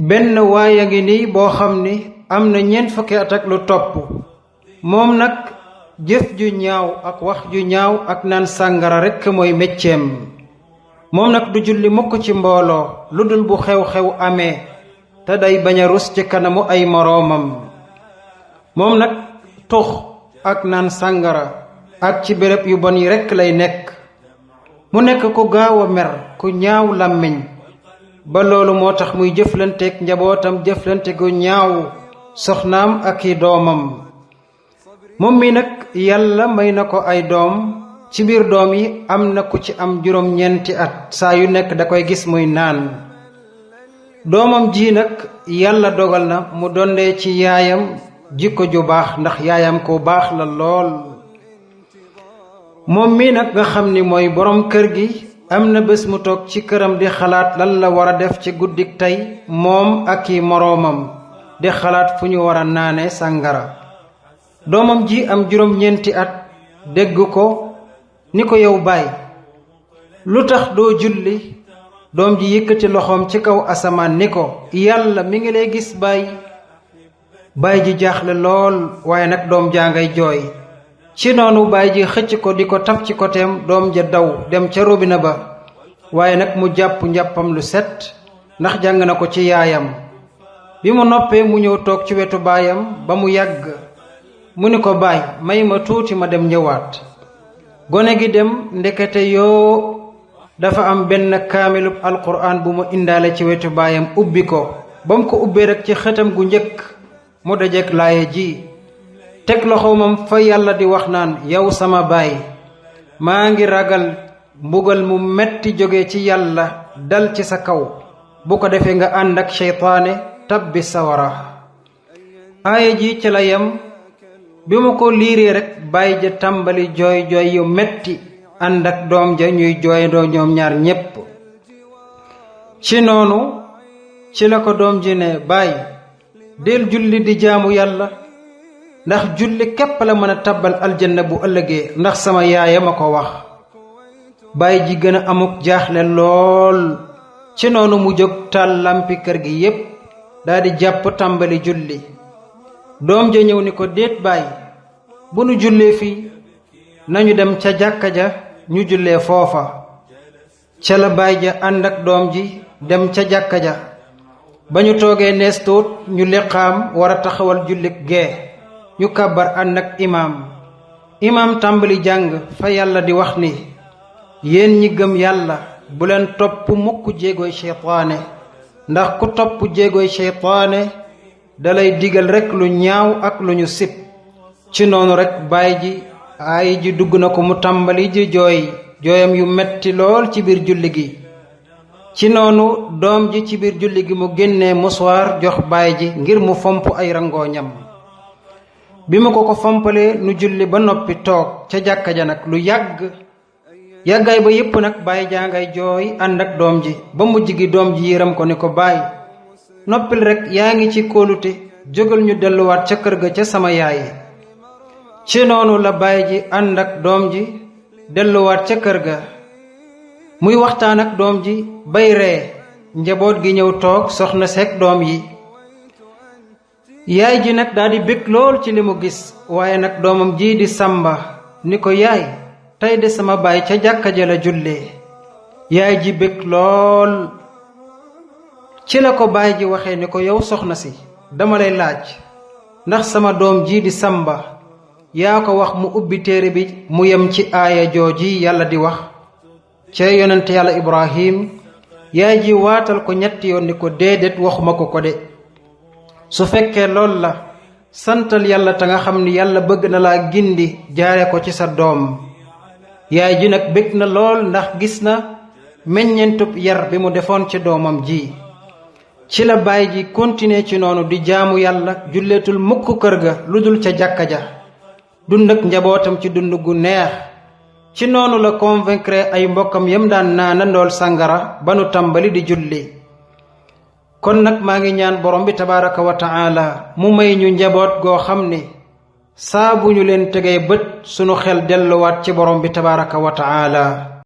benn waaya ngi nii boo xam ni am na ñeent fukki at ak lu topp moom nag jëf ju ñaaw ak wax ju ñaaw ak naan sàngara rekk mooy mécceem. moom nag du julli mukk ci mbooloo lu dul bu xew-xew amee te day bañ a rus ci kanamu ay moroomam. moom nag tux ak naan sàngara ak ci béréb yu bon yi rekk lay nekk. mu nekk ku gaaw a mer ku ñaaw làmmiñ ba loolu moo tax muy jëflanteek njabootam jëflante gu ñaaw soxnaam ak i doomam. moom mi nag yàlla may na ko ay doom ci biir doom yi am na ku ci am juróom-ñeenti at saa yu nekk da koy gis muy naan. doomam ji nag yàlla dogal na mu dondee ci yaayam jikko ju baax ndax yaayam ko baax la lool. moom mi nag nga xam ni mooy borom kër gi am na bés mu toog ci këram di xalaat lan la war a def ci guddik tey moom ak i moroomam di xalaat fu ñu war a naane sàngara. doomam ji am juróom-ñeenti at dégg ko ni ko yow baay lu tax doo julli. doom ji yëkkati loxoom ci kaw asamaan ni ko yàlla mi ngi lay gis baay ji jaaxle lool waaye nag doom jaa ngay jooy. ci noonu baay ji xëcc ko di ko taf ci koteem doom ja daw dem ca robine ba waaye nag mu jàpp njàppam lu set ndax jàng na ko ci yaayam. bi mu noppee mu ñëw toog ci wetu baayam ba mu yàgg mu ni ko baay may ma tuuti ma dem ñëwaat. gone gi dem ndekete yoo dafa am benn kaamilub alquran bu mu indaale ci wetu baayam ubbi ko ba mu ko ubbee rek ci xëtam gu njëkk mu dajeek laaya ji teg loxoomam fa yàlla di wax naan yow sama baay maa ngi ragal mbugal mu metti jóge ci yàlla dal ci sa kaw bu ko defee nga ànd ak seytaane tabbi sawara. aaya ji ci la yem bi mu ko liiree rekk baay ja tàmbali jooy jooy yu metti ànd ak doom ja ñuy jooyandoo ñoom ñaar ñépp. ci noonu ci la ko doom ji ne baay del julli di jaamu yàlla ndax julli képp la mën a tabbal aljanna bu ëllëgee ndax sama yaaya ma ko wax. baay ji gën a amuk jaaxle lool ci noonu mu jóg taal làmpi kër gi yépp daldi jàpp tàmbali julli. doom ja ñëw ni ko déet baay bu nu jullee fii nañu dem ca jàkka ja ñu jullee foofa. ca la baay ja ànd ak doom ji dem ca jàkka ja ba ñu toogee nees tuut ñu liqaam war a taxawal jullik gee ñu kàbbar ànd ak imaam tàmbali jàng fa yàlla di wax ni yéen ñi gëm yàlla bu leen topp mukk jéegoy seytaane ndax ku topp jéegoy seytaane dalay digal rekk lu ñaaw ak lu ñu sib. ci noonu rekk baay ji aay ji dugg na ko mu tàmbali ji jooyam yu metti lool ci biir julli gi. ci noonu doom ji ci biir julli gi mu génnee musuwaar jox baay ji ngir mu fomp ay rangooñam. bi mu ko fompalee nu julli ba noppi toog ca jàkka ja nag lu yàggaay ba yépp nag baay jaa ngay jooy ànd ak doom ji ba mujj gi doom ji yéram ko ni ko baay noppil rekk yaa ngi ci kóolute jógal ñu delluwaat ca kër ga ca sama yaay. ci noonu la baay ji ànd ak doom ji delluwaat ca kër ga muy waxtaan ak doom ji bay ree njaboot gi ñëw toog soxna seek doom yi. yaay ji nag daldi bég lool ci li mu gis waaye nag doomam ji di Sàmba ni ko yaay tey de sama baay ca jàkka ja la jullee. yaay ji bég lool ci la ko baay ji waxee ni ko yow soxna si dama lay laaj ndax sama doom ji di Sàmba yaa ko wax mu ubbi téere bi mu yem ci aaya jooji yàlla di wax ca yonent yàlla Ibrahim. yaay ji waatal ko ñetti yoon ni ko déedéet waxuma ko de. su fekkee lool la santal yàlla te nga xam ni yàlla bëgg na laa gindi jaare ko ci sa doom. yaay ji nag bég na lool ndax gis na meññentub yar bi mu defoon ci doomam ji. ci la baay ji continuer ci noonu di jaamu yàlla julleetul mukk kër ga lu dul ca jàkka ja dund ak njabootam ci dund gu neex. ci noonu la convaincre ay mbokkam yam daan naanandool sàngara ba nu tàmbali di julli. kon nag maa ngi ñaan borom bi tabaaraka wa taala mu may ñu njaboot goo xam ni saa bu ñu leen tegee bët sunu xel delluwaat ci borom bi tabaaraka wa taala.